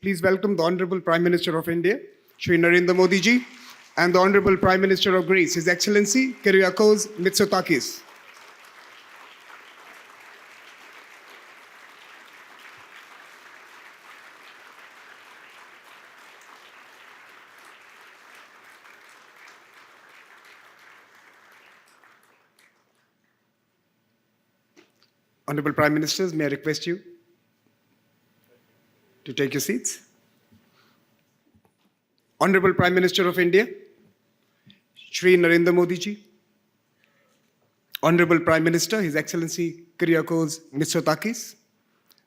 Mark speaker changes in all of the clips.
Speaker 1: please welcome the Honorable Prime Minister of India, Shri Narendra Modi ji, and the Honorable Prime Minister of Greece, His Excellency Kyriakos Mitsotakis. Honorable Prime Ministers, may I request you to take your seats. Honorable Prime Minister of India, Shri Narendra Modi ji, Honorable Prime Minister, His Excellency Kyriakos Mitsotakis,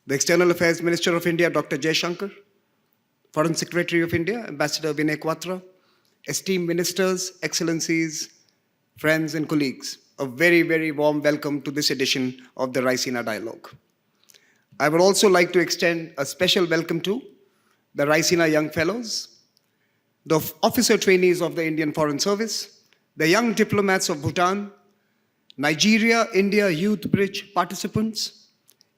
Speaker 1: the External Affairs Minister of India, Dr. Jaishankar, Foreign Secretary of India, Ambassador Vinay Quatra, esteemed ministers, excellencies, friends and colleagues, a very, very warm welcome to this edition of the Raisina Dialogue. I would also like to extend a special welcome to the Raisina Young Fellows, the officer trainees of the Indian Foreign Service, the young diplomats of Bhutan, Nigeria India Youth Bridge participants,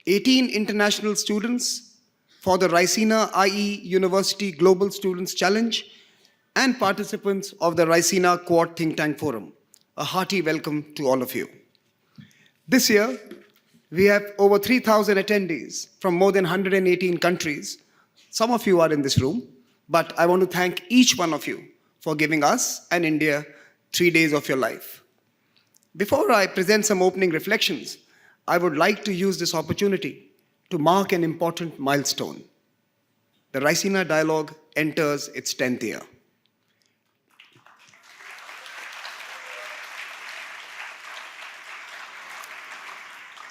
Speaker 1: 18 international students for the Raisina IE University Global Students Challenge, and participants of the Raisina Quad Think Tank Forum. A hearty welcome to all of you. This year, we have over 3,000 attendees from more than 118 countries. Some of you are in this room, but I want to thank each one of you for giving us and India 3 days of your life. Before I present some opening reflections, I would like to use this opportunity to mark an important milestone. The Raisina Dialogue enters its 10th year.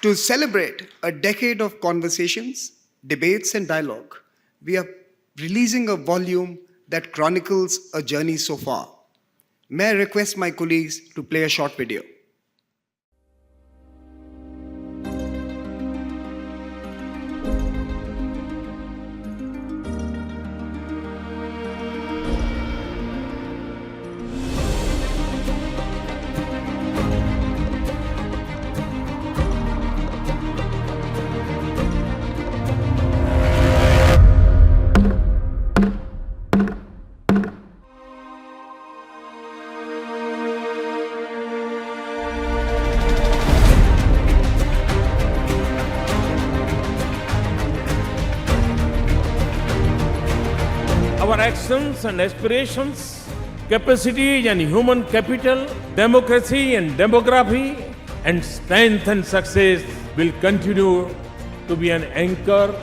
Speaker 1: To celebrate a decade of conversations, debates, and dialogue, we are releasing a volume that chronicles a journey so far. May I request my colleagues to play a short video.
Speaker 2: Our actions and aspirations, capacity and human capital, democracy and demography, and strength and success will continue to be an anchor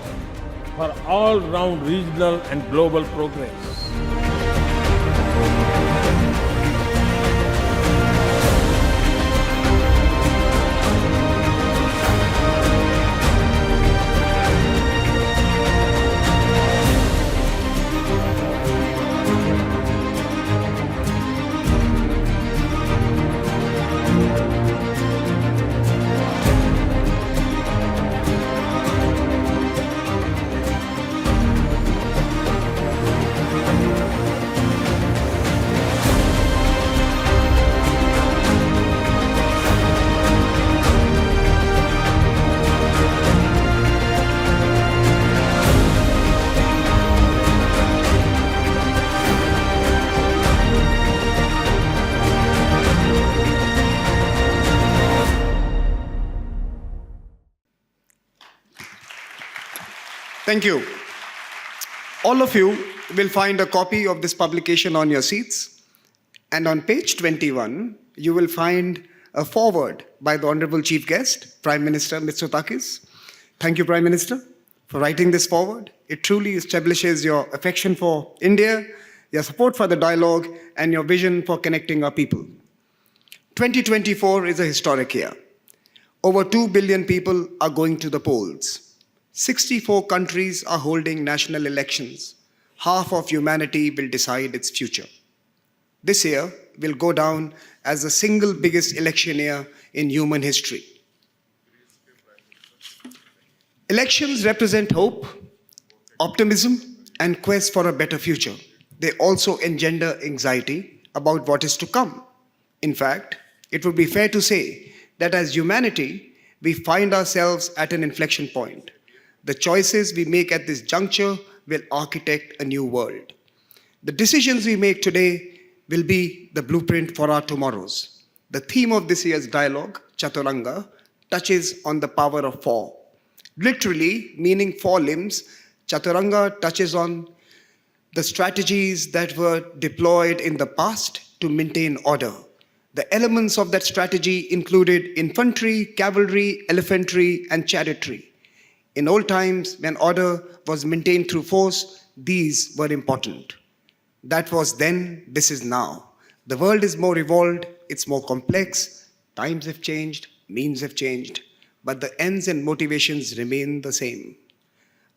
Speaker 2: for all-round regional and global progress.
Speaker 1: Thank you. All of you will find a copy of this publication on your seats. And on page 21, you will find a foreword by the Honorable Chief Guest, Prime Minister Mitsotakis. Thank you, Prime Minister, for writing this foreword. It truly establishes your affection for India, your support for the dialogue, and your vision for connecting our people. 2024 is a historic year. Over 2 billion people are going to the polls. 64 countries are holding national elections. Half of humanity will decide its future. This year will go down as the single biggest election year in human history. Elections represent hope, optimism, and quest for a better future. They also engender anxiety about what is to come. In fact, it would be fair to say that as humanity, we find ourselves at an inflection point. The choices we make at this juncture will architect a new world. The decisions we make today will be the blueprint for our tomorrows. The theme of this year's dialogue, Chaturanga, touches on the power of four. Literally, meaning four limbs, Chaturanga touches on the strategies that were deployed in the past to maintain order. The elements of that strategy included infantry, cavalry, elephantry, and chariotry. In old times, when order was maintained through force, these were important. That was then, this is now. The world is more evolved, it's more complex, times have changed, means have changed, but the ends and motivations remain the same.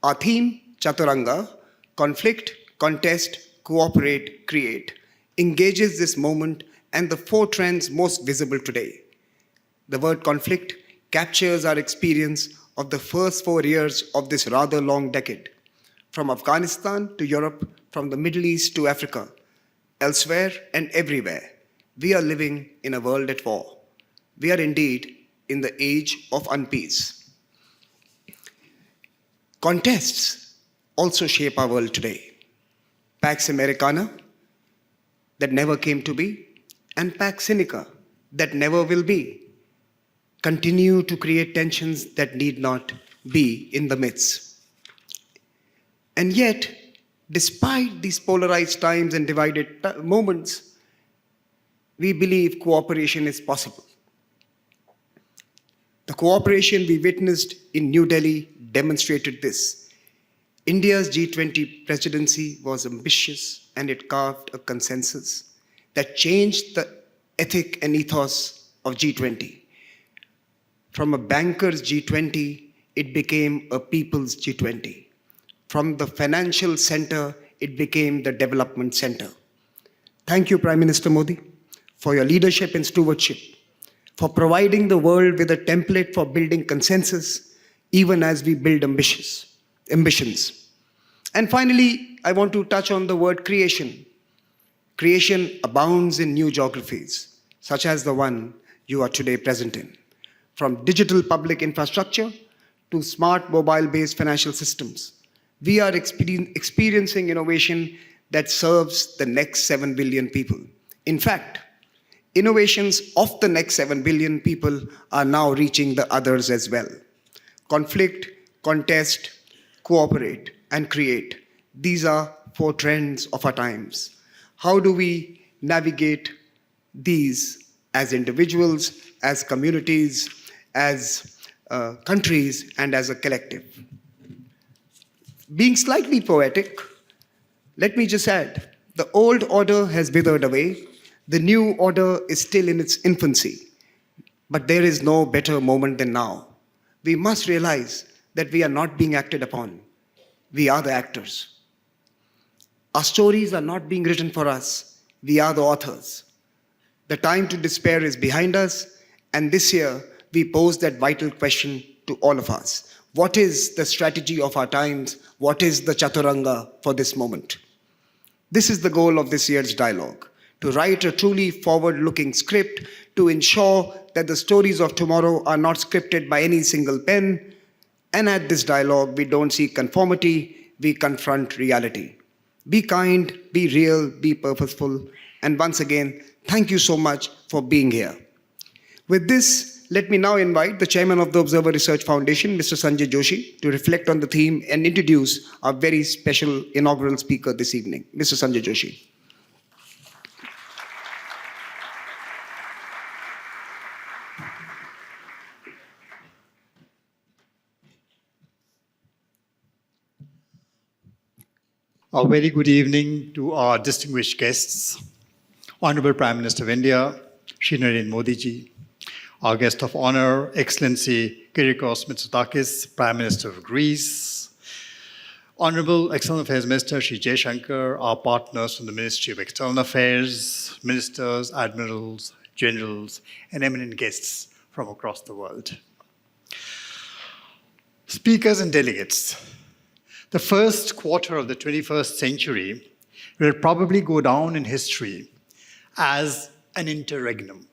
Speaker 1: Our theme, Chaturanga, conflict, contest, cooperate, create, engages this moment and the four trends most visible today. The word conflict captures our experience of the first 4 years of this rather long decade, from Afghanistan to Europe, from the Middle East to Africa, elsewhere and everywhere. We are living in a world at war. We are indeed in the age of unpeace. Contests also shape our world today. Pax Americana, that never came to be, and Pax Sinica, that never will be, continue to create tensions that need not be in the midst. And yet, despite these polarized times and divided moments, we believe cooperation is possible. The cooperation we witnessed in New Delhi demonstrated this. India's G20 presidency was ambitious and it carved a consensus that changed the ethic and ethos of G20. From a banker's G20, it became a people's G20. From the financial center, it became the development center. Thank you, Prime Minister Modi, for your leadership and stewardship, for providing the world with a template for building consensus, even as we build ambitions. And finally, I want to touch on the word creation. Creation abounds in new geographies, such as the one you are today present in. From digital public infrastructure to smart mobile-based financial systems, we are experiencing innovation that serves the next 7 billion people. In fact, innovations of the next 7 billion people are now reaching the others as well. Conflict, contest, cooperate, and create. These are 4 trends of our times. How do we navigate these as individuals, as communities, as countries, and as a collective? Being slightly poetic, let me just add, the old order has withered away. The new order is still in its infancy. But there is no better moment than now. We must realize that we are not being acted upon. We are the actors. Our stories are not being written for us. We are the authors. The time to despair is behind us, and this year we pose that vital question to all of us. What is the strategy of our times? What is the Chaturanga for this moment? This is the goal of this year's dialogue, to write a truly forward-looking script to ensure that the stories of tomorrow are not scripted by any single pen. And at this dialogue, we don't seek conformity, we confront reality. Be kind, be real, be purposeful. And once again, thank you so much for being here. With this, let me now invite the Chairman of the Observer Research Foundation, Mr. Sanjay Joshi, to reflect on the theme and introduce our very special inaugural speaker this evening, Mr. Sanjay Joshi.
Speaker 3: A very good evening to our distinguished guests, Honorable Prime Minister of India, Shri Narendra Modi ji, our guest of honor, Excellency Kyriakos Mitsotakis, Prime Minister of Greece, Honorable External Affairs Minister Shri Jaishankar, our partners from the Ministry of External Affairs, ministers, admirals, generals, and eminent guests from across the world. Speakers and delegates, the first quarter of the 21st century will probably go down in history as an interregnum,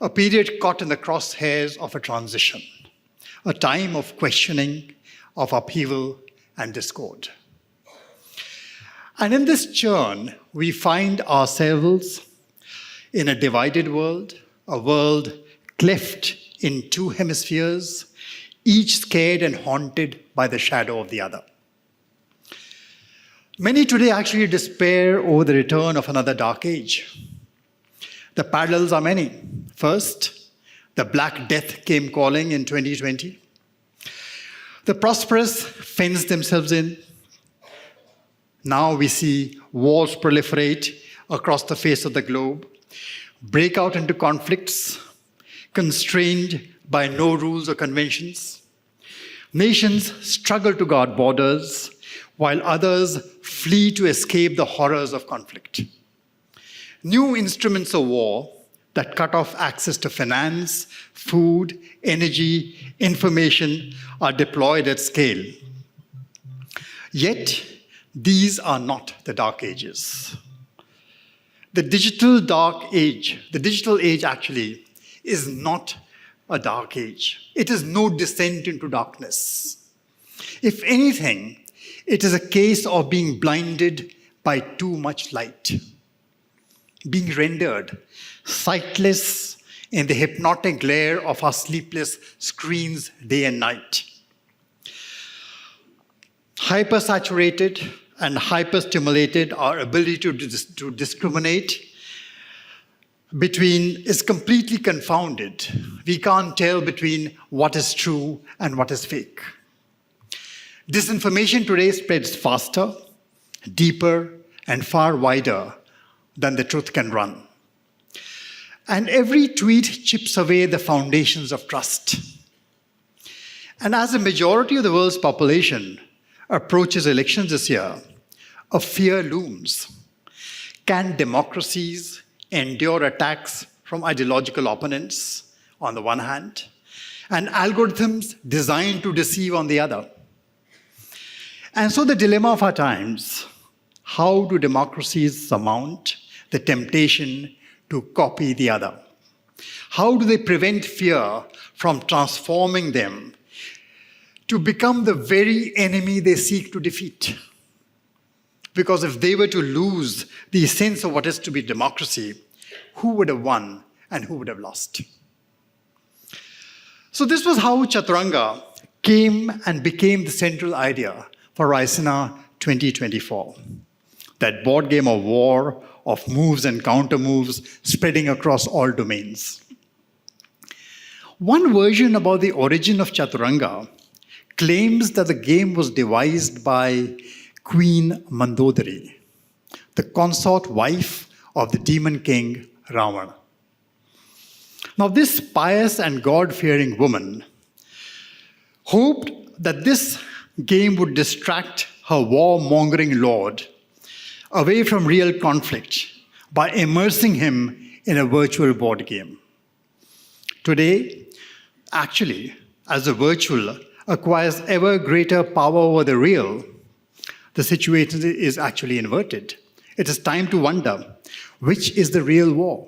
Speaker 3: a period caught in the crosshairs of a transition, a time of questioning, of upheaval and discord. And in this churn, we find ourselves in a divided world, a world cleft in two hemispheres, each scared and haunted by the shadow of the other. Many today actually despair over the return of another dark age. The parallels are many. First, the Black Death came calling in 2020. The prosperous fenced themselves in. Now we see wars proliferate across the face of the globe, break out into conflicts, constrained by no rules or conventions. Nations struggle to guard borders, while others flee to escape the horrors of conflict. New instruments of war that cut off access to finance, food, energy, information are deployed at scale. Yet, these are not the dark ages. The digital age actually is not a dark age. It is no descent into darkness. If anything, it is a case of being blinded by too much light, being rendered sightless in the hypnotic glare of our sleepless screens day and night. Hypersaturated and hyperstimulated, our ability to discriminate between is completely confounded. We can't tell between what is true and what is fake. Disinformation today spreads faster, deeper, and far wider than the truth can run. And every tweet chips away the foundations of trust. And as the majority of the world's population approaches elections this year, a fear looms. Can democracies endure attacks from ideological opponents on the one hand, and algorithms designed to deceive on the other? And so the dilemma of our times, how do democracies surmount the temptation to copy the other? How do they prevent fear from transforming them to become the very enemy they seek to defeat? Because if they were to lose the sense of what is to be democracy, who would have won and who would have lost? So this was how Chaturanga came and became the central idea for Raisina 2024. That board game of war, of moves and counter moves spreading across all domains. One version about the origin of Chaturanga claims that the game was devised by Queen Mandodari, the consort wife of the demon king Ravana. Now, this pious and God-fearing woman hoped that this game would distract her war-mongering lord away from real conflict by immersing him in a virtual board game. Today, actually, as the virtual acquires ever greater power over the real, the situation is actually inverted. It is time to wonder, which is the real war?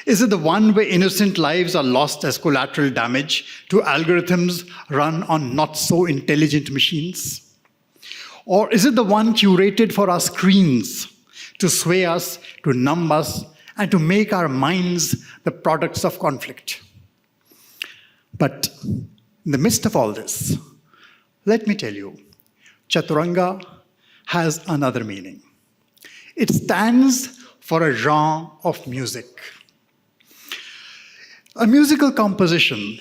Speaker 3: Is it the one where innocent lives are lost as collateral damage to algorithms run on not so intelligent machines? Or is it the one curated for our screens to sway us, to numb us, and to make our minds the products of conflict? But in the midst of all this, let me tell you, Chaturanga has another meaning. It stands for a genre of music. A musical composition,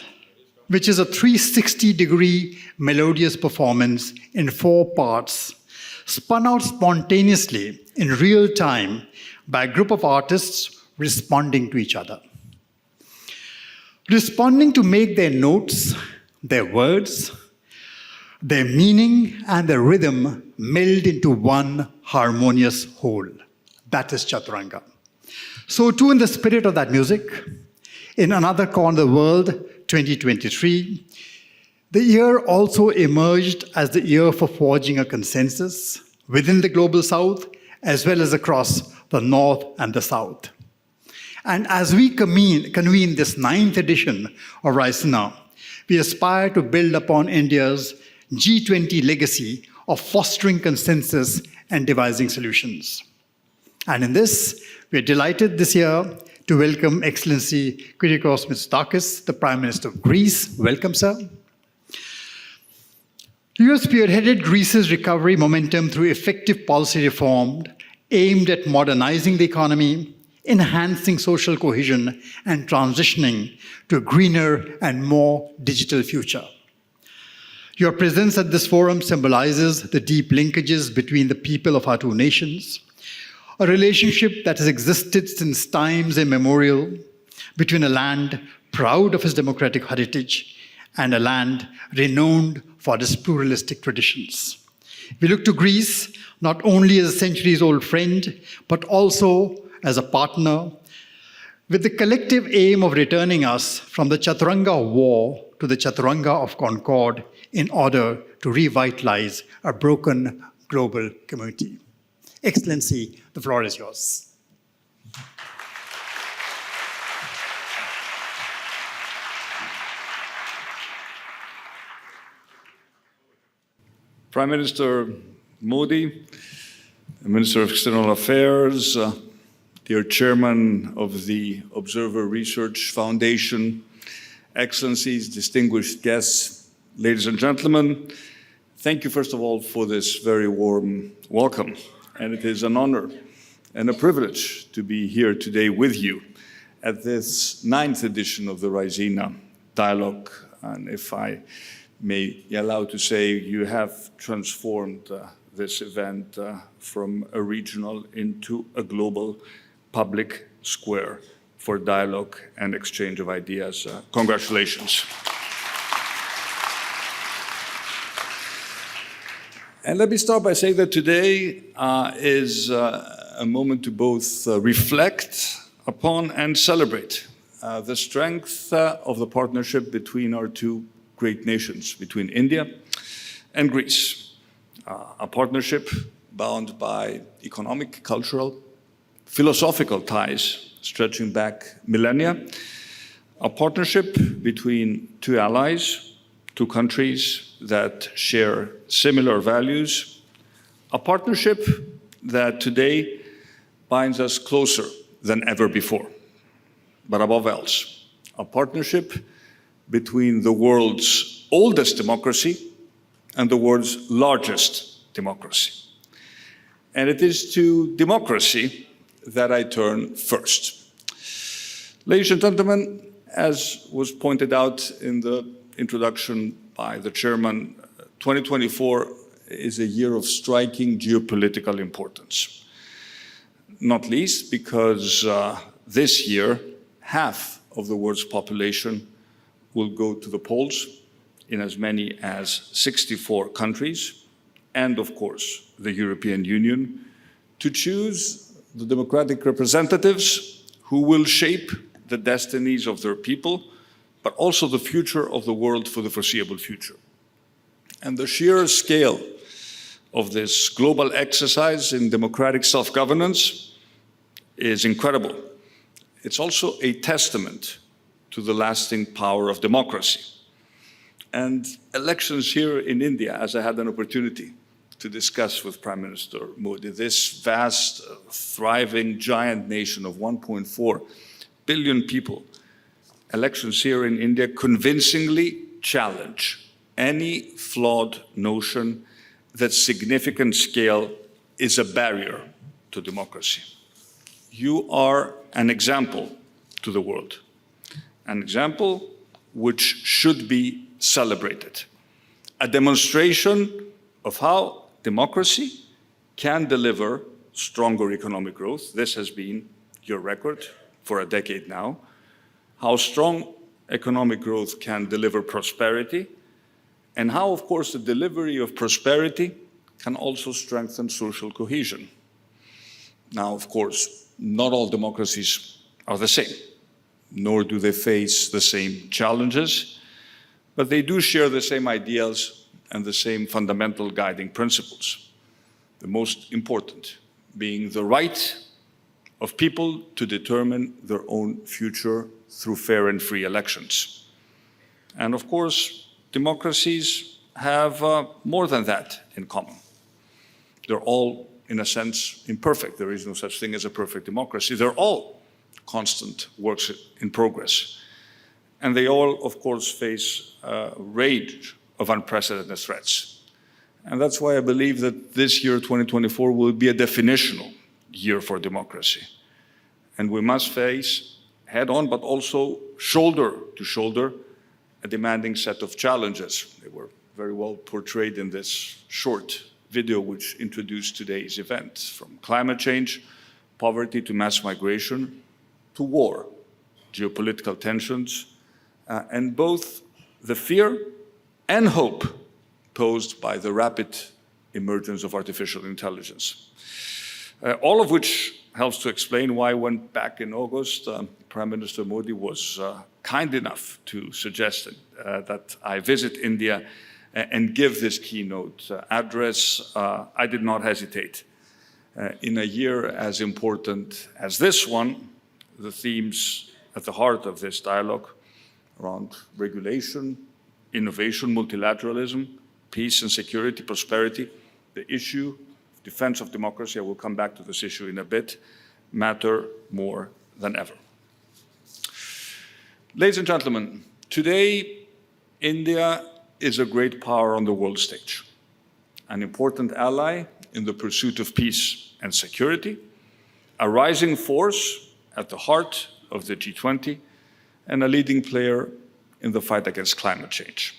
Speaker 3: which is a 360-degree melodious performance in 4 parts, spun out spontaneously in real time by a group of artists responding to each other. Responding to make their notes, their words, their meaning, and their rhythm meld into one harmonious whole. That is Chaturanga. So too, in the spirit of that music, in another corner of the world, 2023, the year also emerged as the year for forging a consensus within the global south, as well as across the north and the south. And as we convene this 9th edition of Raisina, we aspire to build upon India's G20 legacy of fostering consensus and devising solutions. And in this, we are delighted this year to welcome Excellency Kyriakos Mitsotakis, the Prime Minister of Greece. Welcome, sir. You have spearheaded Greece's recovery momentum through effective policy reform aimed at modernizing the economy, enhancing social cohesion, and transitioning to a greener and more digital future. Your presence at this forum symbolizes the deep linkages between the people of our two nations, a relationship that has existed since times immemorial between a land proud of its democratic heritage and a land renowned for its pluralistic traditions. We look to Greece not only as a centuries-old friend, but also as a partner, with the collective aim of returning us from the Chaturanga of war to the Chaturanga of concord in order to revitalize a broken global community. Excellency, the floor is yours.
Speaker 4: Prime Minister Modi, Minister of External Affairs, dear Chairman of the Observer Research Foundation, Excellencies, distinguished guests, ladies and gentlemen, thank you first of all for this very warm welcome. And it is an honor and a privilege to be here today with you at this 9th edition of the Raisina Dialogue. And if I may be allowed to say, you have transformed this event from a regional into a global public square for dialogue and exchange of ideas. Congratulations. And let me start by saying that today is a moment to both reflect upon and celebrate the strength of the partnership between our two great nations, between India and Greece. A partnership bound by economic, cultural, philosophical ties stretching back millennia. A partnership between two allies, two countries that share similar values. A partnership that today binds us closer than ever before. But above else, a partnership between the world's oldest democracy and the world's largest democracy. And it is to democracy that I turn first. Ladies and gentlemen, as was pointed out in the introduction by the chairman, 2024 is a year of striking geopolitical importance. Not least because this year, half of the world's population will go to the polls in as many as 64 countries, and of course, the European Union, to choose the democratic representatives who will shape the destinies of their people, but also the future of the world for the foreseeable future. And the sheer scale of this global exercise in democratic self-governance is incredible. It's also a testament to the lasting power of democracy. And elections here in India, as I had an opportunity to discuss with Prime Minister Modi, this vast, thriving, giant nation of 1.4 billion people, elections here in India convincingly challenge any flawed notion that significant scale is a barrier to democracy. You are an example to the world, an example which should be celebrated, a demonstration of how democracy can deliver stronger economic growth. This has been your record for a decade now. How strong economic growth can deliver prosperity, and how, of course, the delivery of prosperity can also strengthen social cohesion. Now, of course, not all democracies are the same, nor do they face the same challenges, but they do share the same ideals and the same fundamental guiding principles. The most important being the right of people to determine their own future through fair and free elections. And of course, democracies have more than that in common. They're all in a sense, imperfect. There is no such thing as a perfect democracy. They're all constant works in progress. And they all, of course, face a range of unprecedented threats. And that's why I believe that this year, 2024, will be a definitional year for democracy. And we must face head-on, but also shoulder to shoulder, a demanding set of challenges. They were very well portrayed in this short video which introduced today's event, from climate change, poverty to mass migration, to war, geopolitical tensions, and both the fear and hope posed by the rapid emergence of artificial intelligence. All of which helps to explain why, when back in August, Prime Minister Modi was kind enough to suggest that I visit India and give this keynote address, I did not hesitate. In a year as important as this one, the themes at the heart of this dialogue around regulation, innovation, multilateralism, peace and security, prosperity, the issue of defense of democracy, I will come back to this issue in a bit, matter more than ever. Ladies and gentlemen, today India is a great power on the world stage, an important ally in the pursuit of peace and security, a rising force at the heart of the G20, and a leading player in the fight against climate change.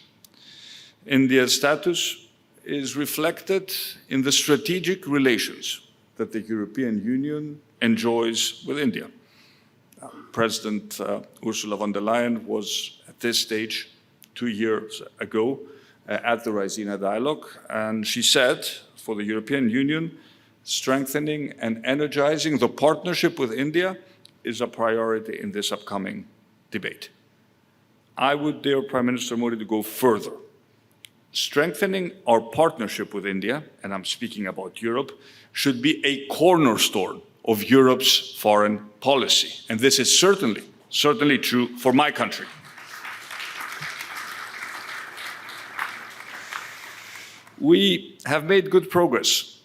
Speaker 4: India's status is reflected in the strategic relations that the European Union enjoys with India. President Ursula von der Leyen was at this stage 2 years ago at the Raisina Dialogue, and she said, for the European Union, strengthening and energizing the partnership with India is a priority in this upcoming debate. I would dare Prime Minister Modi to go further. Strengthening our partnership with India, and I'm speaking about Europe, should be a cornerstone of Europe's foreign policy. And this is certainly true for my country. We have made good progress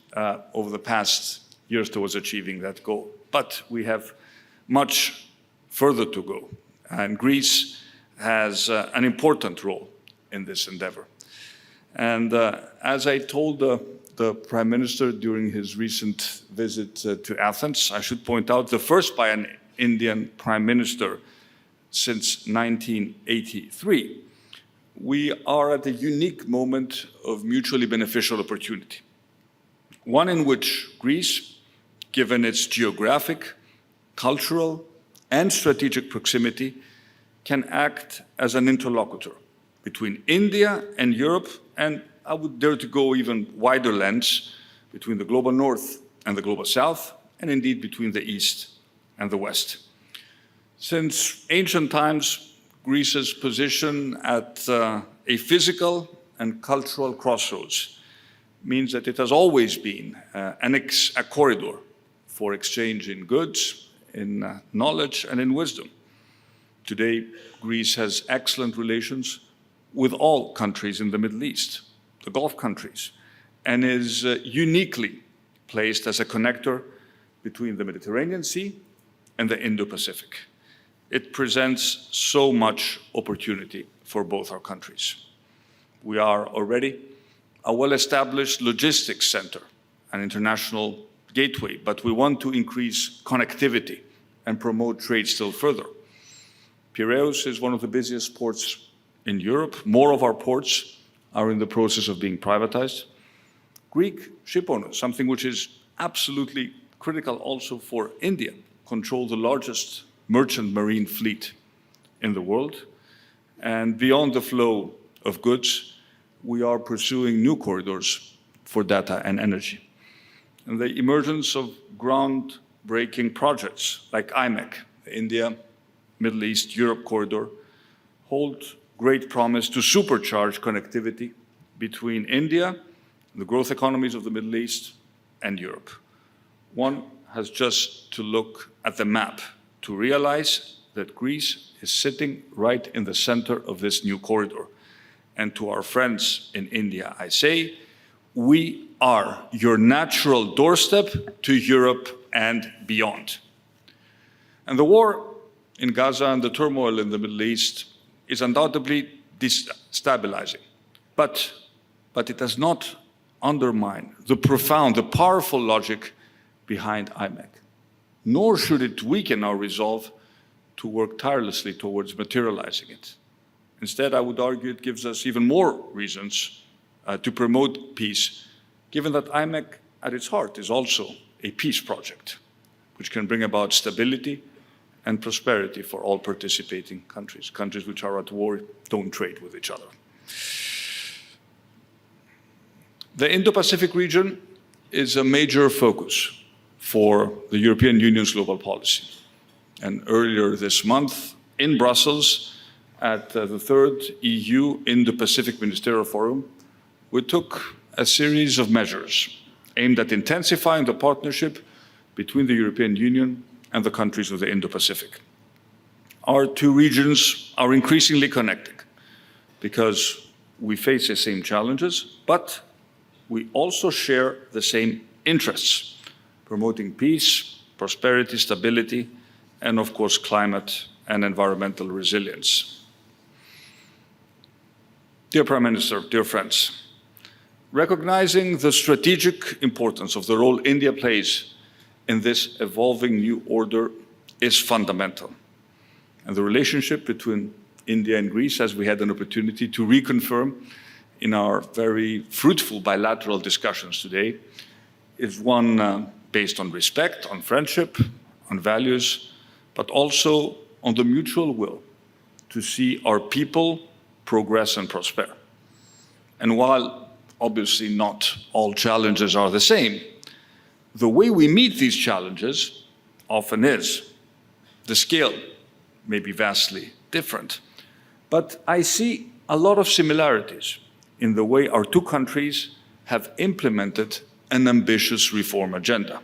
Speaker 4: over the past years towards achieving that goal, but we have much further to go. And Greece has an important role in this endeavor. And as I told the Prime Minister during his recent visit to Athens, I should point out the first by an Indian Prime Minister since 1983, we are at a unique moment of mutually beneficial opportunity. One in which Greece, given its geographic, cultural, and strategic proximity, can act as an interlocutor between India and Europe, and I would dare to go even wider lens, between the global north and the global south, and indeed between the east and the west. Since ancient times, Greece's position at a physical and cultural crossroads means that it has always been a corridor for exchange in goods, in knowledge, and in wisdom. Today, Greece has excellent relations with all countries in the Middle East, the Gulf countries, and is uniquely placed as a connector between the Mediterranean Sea and the Indo-Pacific. It presents so much opportunity for both our countries. We are already a well-established logistics center, an international gateway, but we want to increase connectivity and promote trade still further. Piraeus is one of the busiest ports in Europe. More of our ports are in the process of being privatized. Greek shipowners, something which is absolutely critical also for India, control the largest merchant marine fleet in the world. And beyond the flow of goods, we are pursuing new corridors for data and energy. And the emergence of groundbreaking projects like IMEC, the India, Middle East, Europe corridor, hold great promise to supercharge connectivity between India, the growth economies of the Middle East, and Europe. One has just to look at the map to realize that Greece is sitting right in the center of this new corridor. And to our friends in India, I say, we are your natural doorstep to Europe and beyond. And the war in Gaza and the turmoil in the Middle East is undoubtedly destabilizing, but it does not undermine the profound, the powerful logic behind IMEC, nor should it weaken our resolve to work tirelessly towards materializing it. Instead, I would argue it gives us even more reasons to promote peace, given that IMEC at its heart is also a peace project, which can bring about stability and prosperity for all participating countries. Countries which are at war don't trade with each other. The Indo-Pacific region is a major focus for the European Union's global policy. And earlier this month in Brussels, at the third EU Indo-Pacific Ministerial Forum, we took a series of measures aimed at intensifying the partnership between the European Union and the countries of the Indo-Pacific. Our two regions are increasingly connected because we face the same challenges, but we also share the same interests, promoting peace, prosperity, stability, and of course, climate and environmental resilience. Dear Prime Minister, dear friends, recognizing the strategic importance of the role India plays in this evolving new order is fundamental. And the relationship between India and Greece, as we had an opportunity to reconfirm in our very fruitful bilateral discussions today, is one based on respect, on friendship, on values, but also on the mutual will to see our people progress and prosper. And while obviously not all challenges are the same, the way we meet these challenges often is. The scale may be vastly different, but I see a lot of similarities in the way our two countries have implemented an ambitious reform agenda.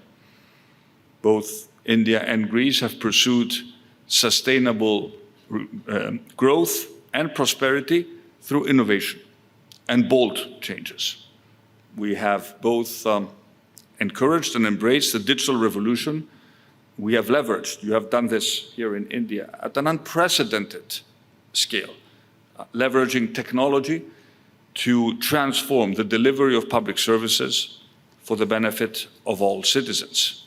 Speaker 4: Both India and Greece have pursued sustainable growth and prosperity through innovation and bold changes. We have both encouraged and embraced the digital revolution. We have leveraged, you have done this here in India, at an unprecedented scale, leveraging technology to transform the delivery of public services for the benefit of all citizens.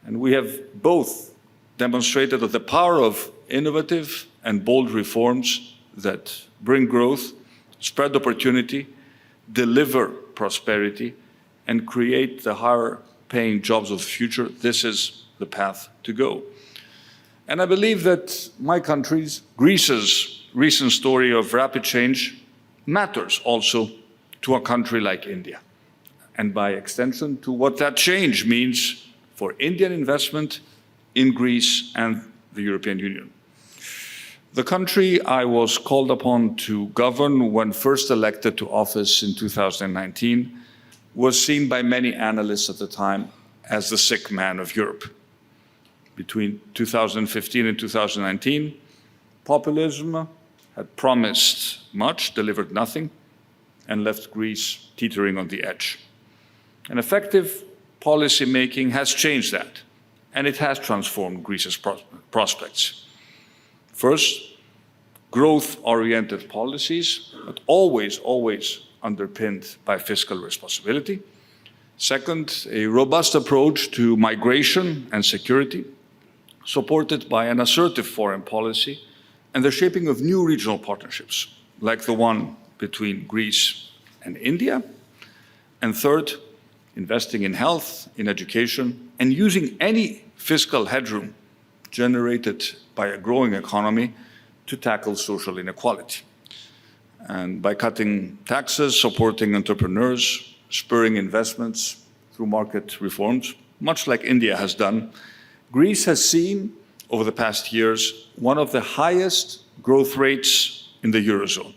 Speaker 4: And we have both demonstrated that the power of innovative and bold reforms that bring growth, spread opportunity, deliver prosperity, and create the higher-paying jobs of the future, this is the path to go. And I believe that my country's, Greece's, recent story of rapid change matters also to a country like India, and by extension to what that change means for Indian investment in Greece and the European Union. The country I was called upon to govern when first elected to office in 2019 was seen by many analysts at the time as the sick man of Europe. Between 2015 and 2019, populism had promised much, delivered nothing, and left Greece teetering on the edge. And effective policy making has changed that, and it has transformed Greece's prospects. First, growth-oriented policies, but always underpinned by fiscal responsibility. Second, a robust approach to migration and security, supported by an assertive foreign policy and the shaping of new regional partnerships, like the one between Greece and India. And third, investing in health, in education, and using any fiscal headroom generated by a growing economy to tackle social inequality. And by cutting taxes, supporting entrepreneurs, spurring investments through market reforms, much like India has done, Greece has seen over the past years one of the highest growth rates in the Eurozone.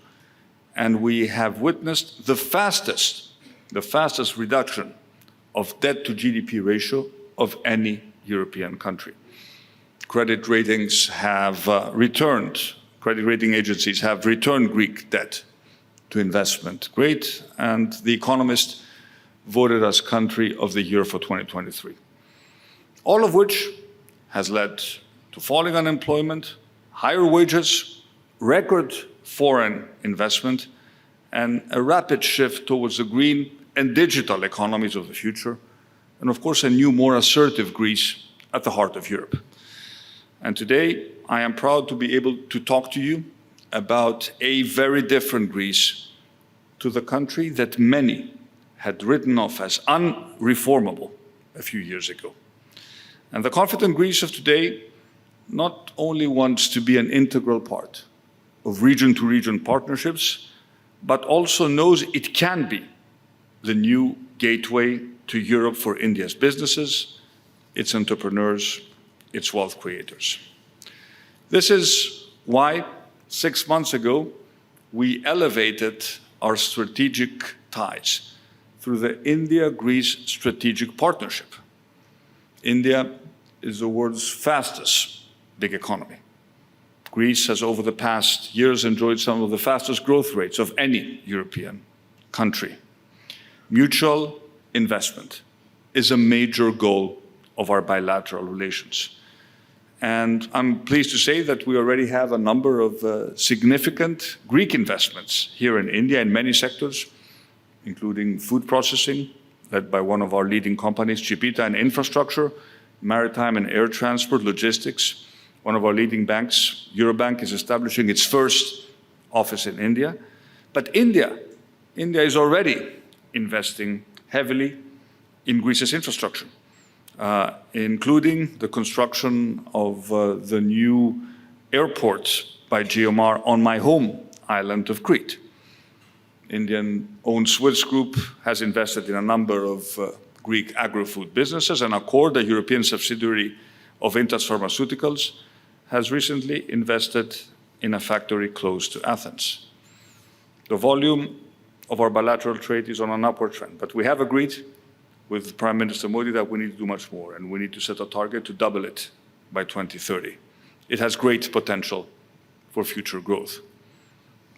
Speaker 4: And we have witnessed the fastest reduction of debt to GDP ratio of any European country. Credit ratings have returned, credit rating agencies have returned Greek debt to investment grade, and The Economist voted as Country of the Year for 2023. All of which has led to falling unemployment, higher wages, record foreign investment, and a rapid shift towards the green and digital economies of the future, and of course a new, more assertive Greece at the heart of Europe. And today, I am proud to be able to talk to you about a very different Greece to the country that many had written off as unreformable a few years ago. And the confident Greece of today not only wants to be an integral part of region-to-region partnerships, but also knows it can be the new gateway to Europe for India's businesses, its entrepreneurs, its wealth creators. This is why 6 months ago, we elevated our strategic ties through the India-Greece Strategic Partnership. India is the world's fastest big economy. Greece has over the past years enjoyed some of the fastest growth rates of any European country. Mutual investment is a major goal of our bilateral relations. And I'm pleased to say that we already have a number of significant Greek investments here in India in many sectors, including food processing, led by one of our leading companies, Chipita, and infrastructure, maritime and air transport, logistics. One of our leading banks, Eurobank, is establishing its first office in India. But India is already investing heavily in Greece's infrastructure, including the construction of the new airport by GMR on my home island of Crete. Indian-owned Swiss Group has invested in a number of Greek agri-food businesses, and Accord, a European subsidiary of Intas Pharmaceuticals, has recently invested in a factory close to Athens. The volume of our bilateral trade is on an upward trend, but we have agreed with Prime Minister Modi that we need to do much more, and we need to set a target to double it by 2030. It has great potential for future growth.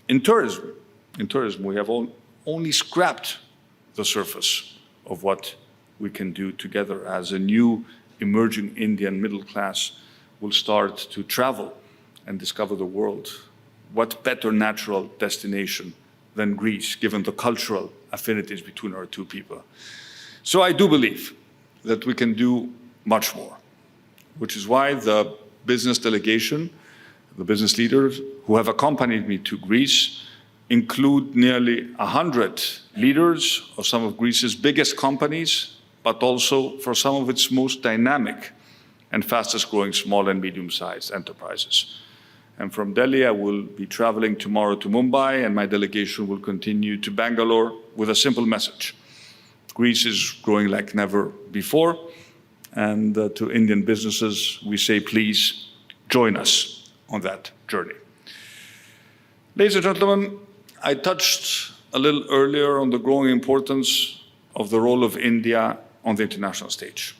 Speaker 4: In tourism, we have only scrapped the surface of what we can do together as a new emerging Indian middle class will start to travel and discover the world. What better natural destination than Greece, given the cultural affinities between our two people? So I do believe that we can do much more, which is why the business delegation, the business leaders who have accompanied me to Greece include nearly 100 leaders of some of Greece's biggest companies, but also for some of its most dynamic and fastest growing small and medium-sized enterprises. And from Delhi, I will be traveling tomorrow to Mumbai, and my delegation will continue to Bangalore with a simple message. Greece is growing like never before, and to Indian businesses, we say, please join us on that journey. Ladies and gentlemen, I touched a little earlier on the growing importance of the role of India on the international stage.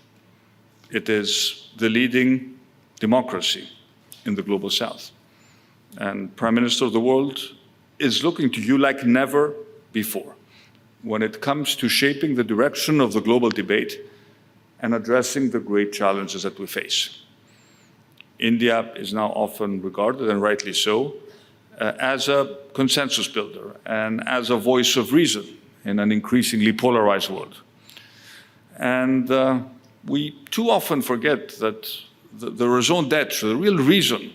Speaker 4: It is the leading democracy in the global south. And Prime Minister of the world is looking to you like never before when it comes to shaping the direction of the global debate and addressing the great challenges that we face. India is now often regarded, and rightly so, as a consensus builder and as a voice of reason in an increasingly polarized world. And we too often forget that the raison d'etre, the real reason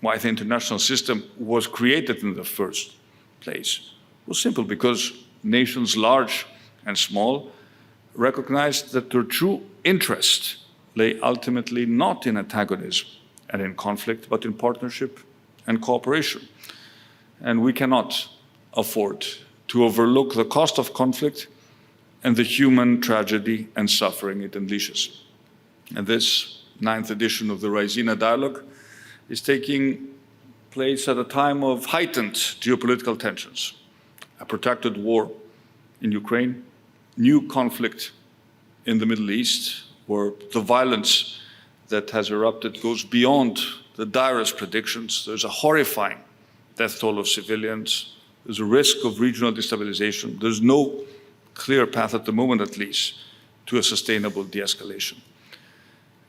Speaker 4: why the international system was created in the first place, was simple, because nations large and small recognized that their true interest lay ultimately not in antagonism and in conflict, but in partnership and cooperation. And we cannot afford to overlook the cost of conflict and the human tragedy and suffering it unleashes. And this 9th edition of the Raisina Dialogue is taking place at a time of heightened geopolitical tensions, a protracted war in Ukraine, new conflict in the Middle East, where the violence that has erupted goes beyond the direst predictions. There's a horrifying death toll of civilians. There's a risk of regional destabilization. There's no clear path at the moment, at least, to a sustainable de-escalation.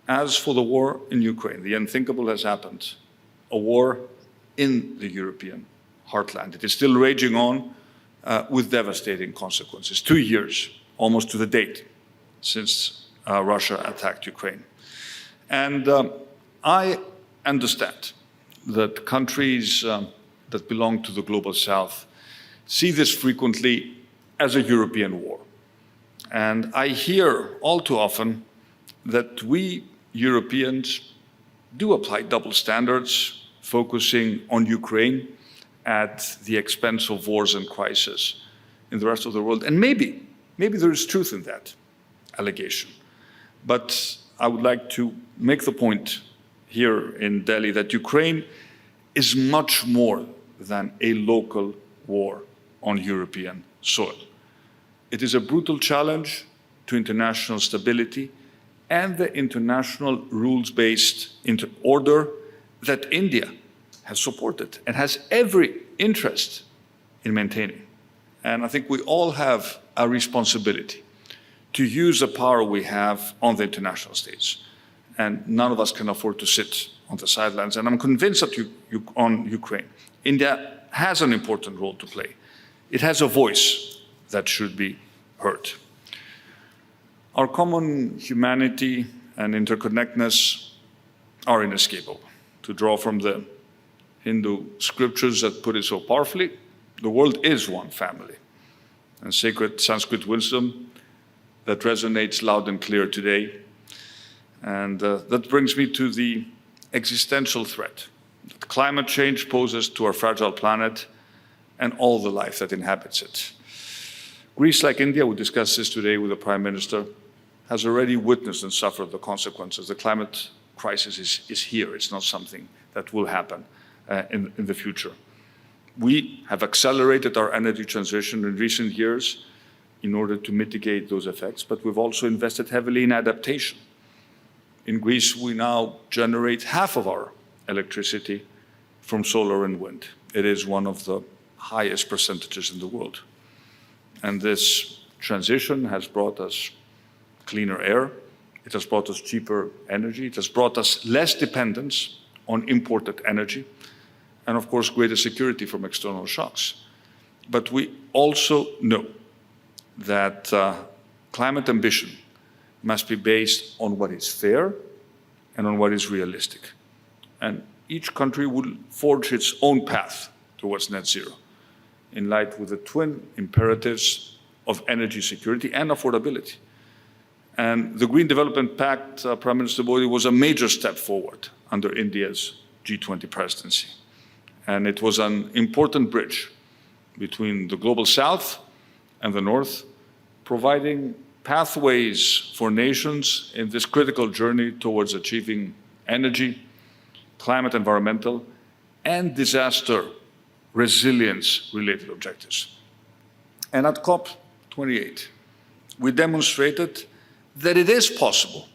Speaker 4: As for the war in Ukraine, the unthinkable has happened. A war in the European heartland. It is still raging on with devastating consequences. 2 years, almost to the date, since Russia attacked Ukraine. And I understand that countries that belong to the global south see this frequently as a European war. And I hear all too often that we Europeans do apply double standards, focusing on Ukraine at the expense of wars and crises in the rest of the world. And maybe there is truth in that allegation. But I would like to make the point here in Delhi that Ukraine is much more than a local war on European soil. It is a brutal challenge to international stability and the international rules-based order that India has supported and has every interest in maintaining. And I think we all have a responsibility to use the power we have on the international stage. And none of us can afford to sit on the sidelines. And I'm convinced that on Ukraine, India has an important role to play. It has a voice that should be heard. Our common humanity and interconnectedness are inescapable. To draw from the Hindu scriptures that put it so powerfully, the world is one family. And sacred Sanskrit wisdom that resonates loud and clear today. And that brings me to the existential threat that climate change poses to our fragile planet and all the life that inhabits it. Greece, like India, we discussed this today with the Prime Minister, has already witnessed and suffered the consequences. The climate crisis is here. It's not something that will happen in the future. We have accelerated our energy transition in recent years in order to mitigate those effects, but we've also invested heavily in adaptation. In Greece, we now generate half of our electricity from solar and wind. It is one of the highest percentages in the world. And this transition has brought us cleaner air, it has brought us cheaper energy, it has brought us less dependence on imported energy, and of course, greater security from external shocks. But we also know that climate ambition must be based on what is fair and on what is realistic. And each country will forge its own path towards net zero in light with the twin imperatives of energy security and affordability. And the Green Development Pact, Prime Minister Modi, was a major step forward under India's G20 presidency. And it was an important bridge between the global south and the north, providing pathways for nations in this critical journey towards achieving energy, climate, environmental, and disaster resilience-related objectives. And at COP28, we demonstrated that it is possible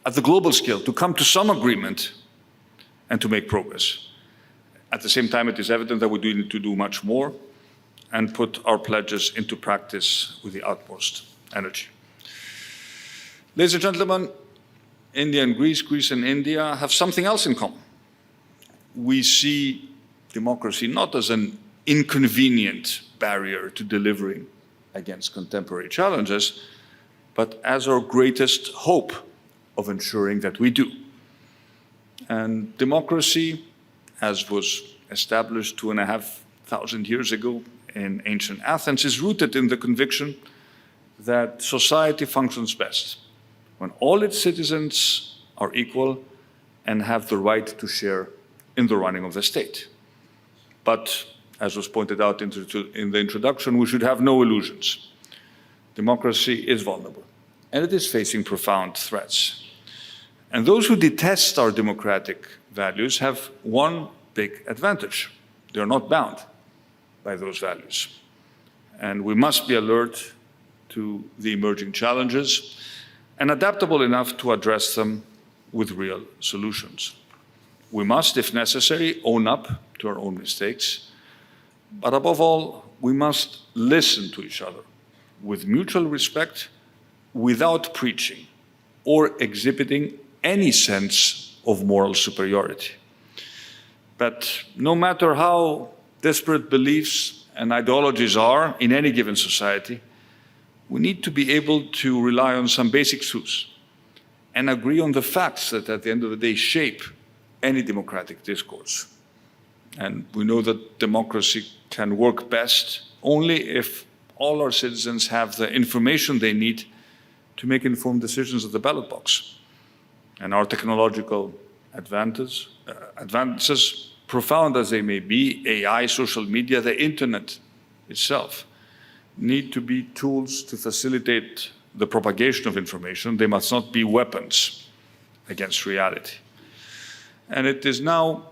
Speaker 4: at the global scale to come to some agreement and to make progress. At the same time, it is evident that we do need to do much more and put our pledges into practice with the utmost energy. Ladies and gentlemen, India and Greece, Greece and India have something else in common. We see democracy not as an inconvenient barrier to delivering against contemporary challenges, but as our greatest hope of ensuring that we do. And democracy, as was established 2,500 years ago in ancient Athens, is rooted in the conviction that society functions best when all its citizens are equal and have the right to share in the running of the state. But, as was pointed out in the introduction, we should have no illusions. Democracy is vulnerable, and it is facing profound threats. And those who detest our democratic values have one big advantage. They are not bound by those values. And we must be alert to the emerging challenges and adaptable enough to address them with real solutions. We must, if necessary, own up to our own mistakes. But above all, we must listen to each other with mutual respect, without preaching or exhibiting any sense of moral superiority. But no matter how disparate beliefs and ideologies are in any given society, we need to be able to rely on some basic truths and agree on the facts that at the end of the day shape any democratic discourse. And we know that democracy can work best only if all our citizens have the information they need to make informed decisions at the ballot box. And our technological advances, profound as they may be, AI, social media, the internet itself, need to be tools to facilitate the propagation of information. They must not be weapons against reality. And it is now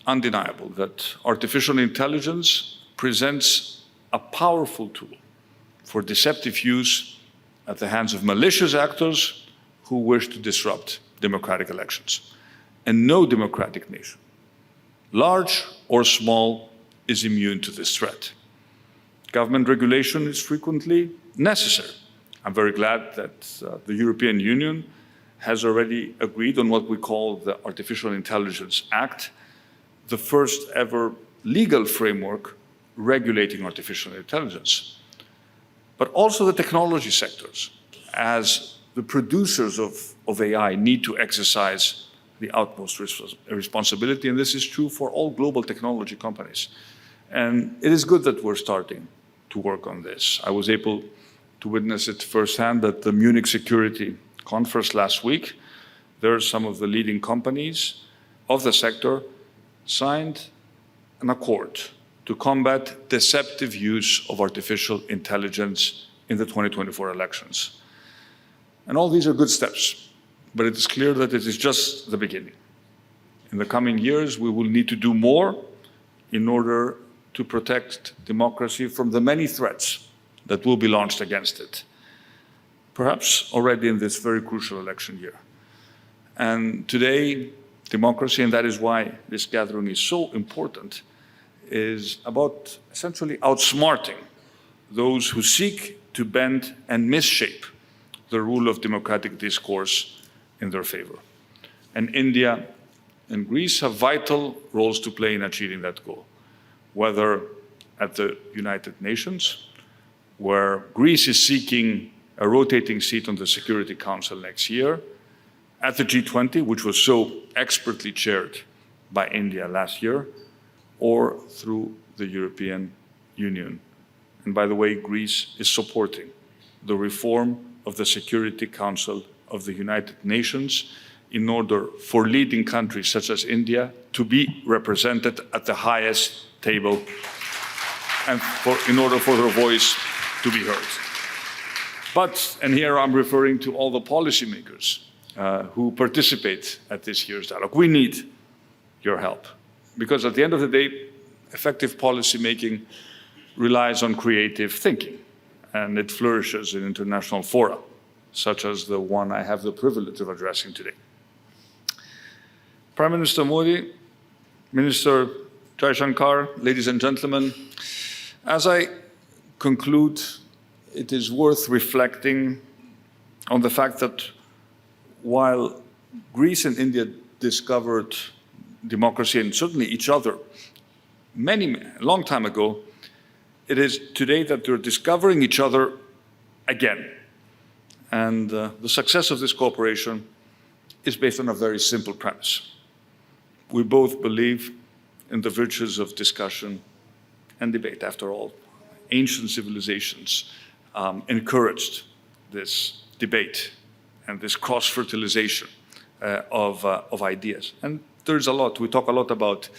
Speaker 4: undeniable that artificial intelligence presents a powerful tool for deceptive use at the hands of malicious actors who wish to disrupt democratic elections. And no democratic nation, large or small, is immune to this threat. Government regulation is frequently necessary. I'm very glad that the European Union has already agreed on what we call the Artificial Intelligence Act, the first ever legal framework regulating artificial intelligence. But also the technology sectors, as the producers of AI need to exercise the utmost responsibility, and this is true for all global technology companies. And it is good that we're starting to work on this. I was able to witness it firsthand at the Munich Security Conference last week. There are some of the leading companies of the sector signed an accord to combat deceptive use of artificial intelligence in the 2024 elections. And all these are good steps, but it is clear that it is just the beginning. In the coming years, we will need to do more in order to protect democracy from the many threats that will be launched against it, perhaps already in this very crucial election year. And today, democracy, and that is why this gathering is so important, is about essentially outsmarting those who seek to bend and misshape the rule of democratic discourse in their favor. And India and Greece have vital roles to play in achieving that goal, whether at the United Nations, where Greece is seeking a rotating seat on the Security Council next year, at the G20, which was so expertly chaired by India last year, or through the European Union. And by the way, Greece is supporting the reform of the Security Council of the United Nations in order for leading countries such as India to be represented at the highest table and in order for their voice to be heard. But, and here I'm referring to all the policymakers who participate at this year's dialogue, we need your help. Because at the end of the day, effective policymaking relies on creative thinking, and it flourishes in international fora, such as the one I have the privilege of addressing today. Prime Minister Modi, Minister Jaishankar, ladies and gentlemen, as I conclude, it is worth reflecting on the fact that while Greece and India discovered democracy and certainly each other a long time ago, it is today that they're discovering each other again. And the success of this cooperation is based on a very simple premise. We both believe in the virtues of discussion and debate. After all, ancient civilizations encouraged this debate and this cross-fertilization of ideas. And there's a lot. We talk a lot about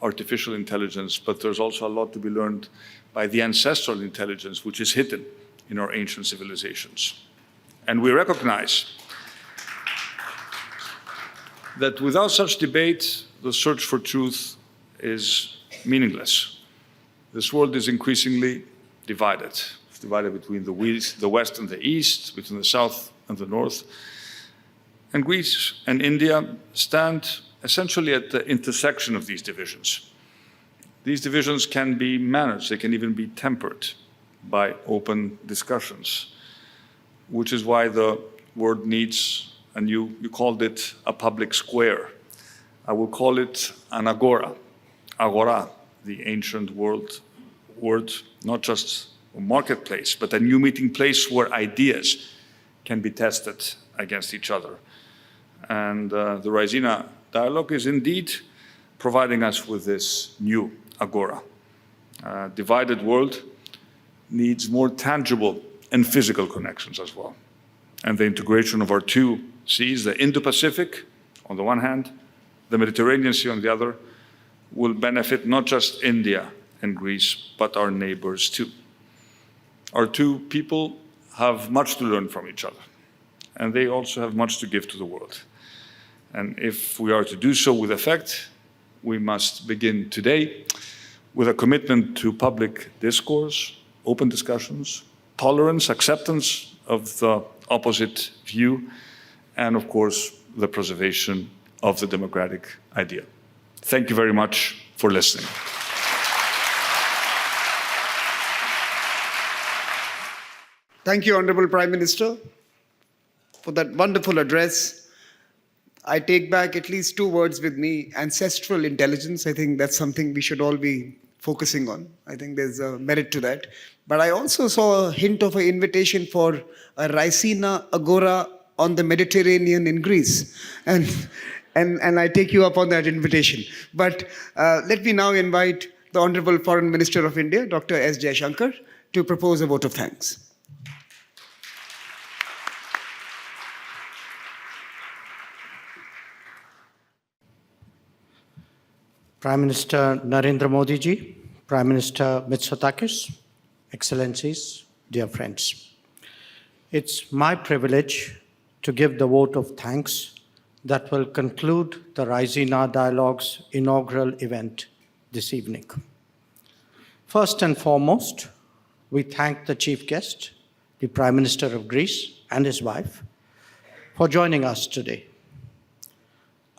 Speaker 4: artificial intelligence, but there's also a lot to be learned by the ancestral intelligence which is hidden in our ancient civilizations. And we recognize that without such debate, the search for truth is meaningless. This world is increasingly divided. It's divided between the West and the East, between the South and the North. And Greece and India stand essentially at the intersection of these divisions. These divisions can be managed, they can even be tempered by open discussions, which is why the world needs, and you called it a public square. I will call it an agora. Agora, the ancient word, not just a marketplace, but a new meeting place where ideas can be tested against each other. And the Raisina Dialogue is indeed providing us with this new agora. A divided world needs more tangible and physical connections as well. And the integration of our two seas, the Indo-Pacific on the one hand, the Mediterranean Sea on the other, will benefit not just India and Greece, but our neighbors too. Our two people have much to learn from each other, and they also have much to give to the world. And if we are to do so with effect, we must begin today with a commitment to public discourse, open discussions, tolerance, acceptance of the opposite view, and of course, the preservation of the democratic idea. Thank you very much for listening.
Speaker 1: Thank you, Honorable Prime Minister, for that wonderful address. I take back at least two words with me: ancestral intelligence. I think that's something we should all be focusing on. I think there's a merit to that. But I also saw a hint of an invitation for a Raisina Agora on the Mediterranean in Greece. And I take you up on that invitation. But let me now invite the Honorable Foreign Minister of India, Dr. S. Jaishankar, to propose a vote of thanks.
Speaker 5: Prime Minister Narendra Modi ji, Prime Minister Mitsotakis, Excellencies, dear friends. It's my privilege to give the vote of thanks that will conclude the Raisina Dialogue's inaugural event this evening. First and foremost, we thank the chief guest, the Prime Minister of Greece and his wife, for joining us today.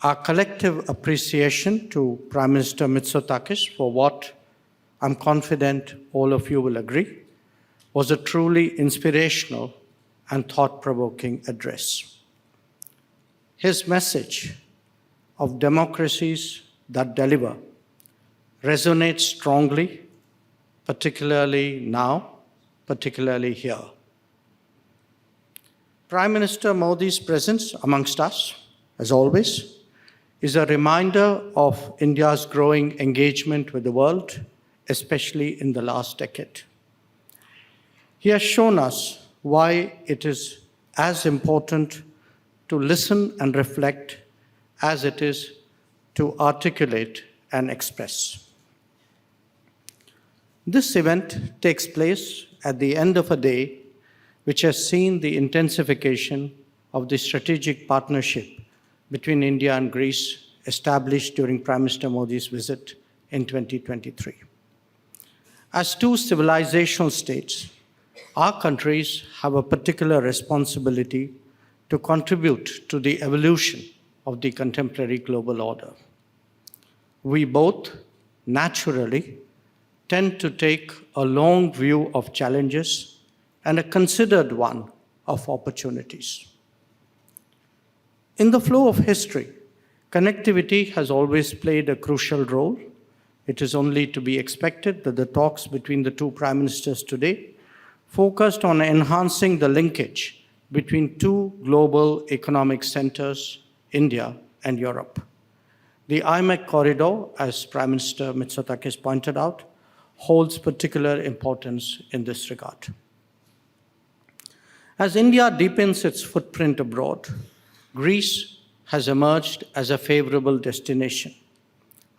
Speaker 5: Our collective appreciation to Prime Minister Mitsotakis for what I'm confident all of you will agree was a truly inspirational and thought-provoking address. His message of democracies that deliver resonates strongly, particularly now, particularly here. Prime Minister Modi's presence amongst us, as always, is a reminder of India's growing engagement with the world, especially in the last decade. He has shown us why it is as important to listen and reflect as it is to articulate and express. This event takes place at the end of a day which has seen the intensification of the strategic partnership between India and Greece established during Prime Minister Modi's visit in 2023. As two civilizational states, our countries have a particular responsibility to contribute to the evolution of the contemporary global order. We both, naturally, tend to take a long view of challenges and a considered one of opportunities. In the flow of history, connectivity has always played a crucial role. It is only to be expected that the talks between the two prime ministers today focused on enhancing the linkage between two global economic centers, India and Europe. The IMEC corridor, as Prime Minister Mitsotakis pointed out, holds particular importance in this regard. As India deepens its footprint abroad, Greece has emerged as a favorable destination.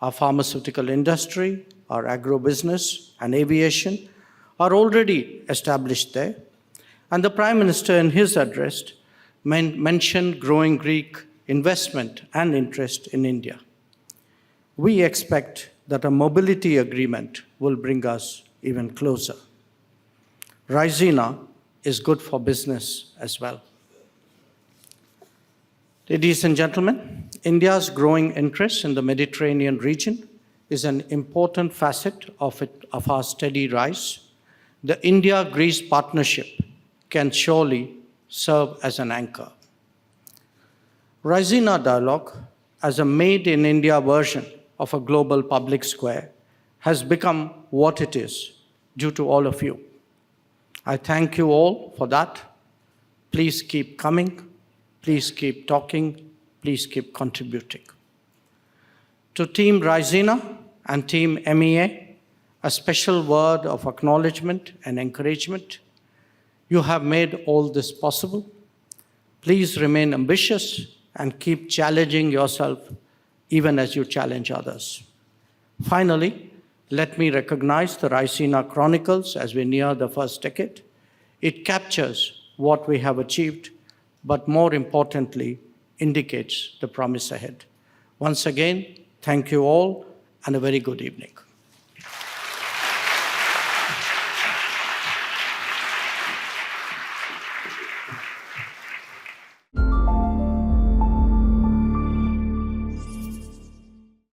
Speaker 5: Our pharmaceutical industry, our agro-business, and aviation are already established there. And the Prime Minister, in his address, mentioned growing Greek investment and interest in India. We expect that a mobility agreement will bring us even closer. Raisina is good for business as well. Ladies and gentlemen, India's growing interest in the Mediterranean region is an important facet of our steady rise. the India-Greece partnership can surely serve as an anchor. Raisina Dialogue, as a made-in-India version of a global public square, has become what it is due to all of you. I thank you all for that. Please keep coming. Please keep talking. Please keep contributing. To Team Raisina and Team MEA, a special word of acknowledgement and encouragement. You have made all this possible. Please remain ambitious and keep challenging yourself even as you challenge others. Finally, let me recognize the Raisina Chronicles as we near the first decade. It captures what we have achieved, but more importantly, indicates the promise ahead. Once again, thank you all, and a very good evening.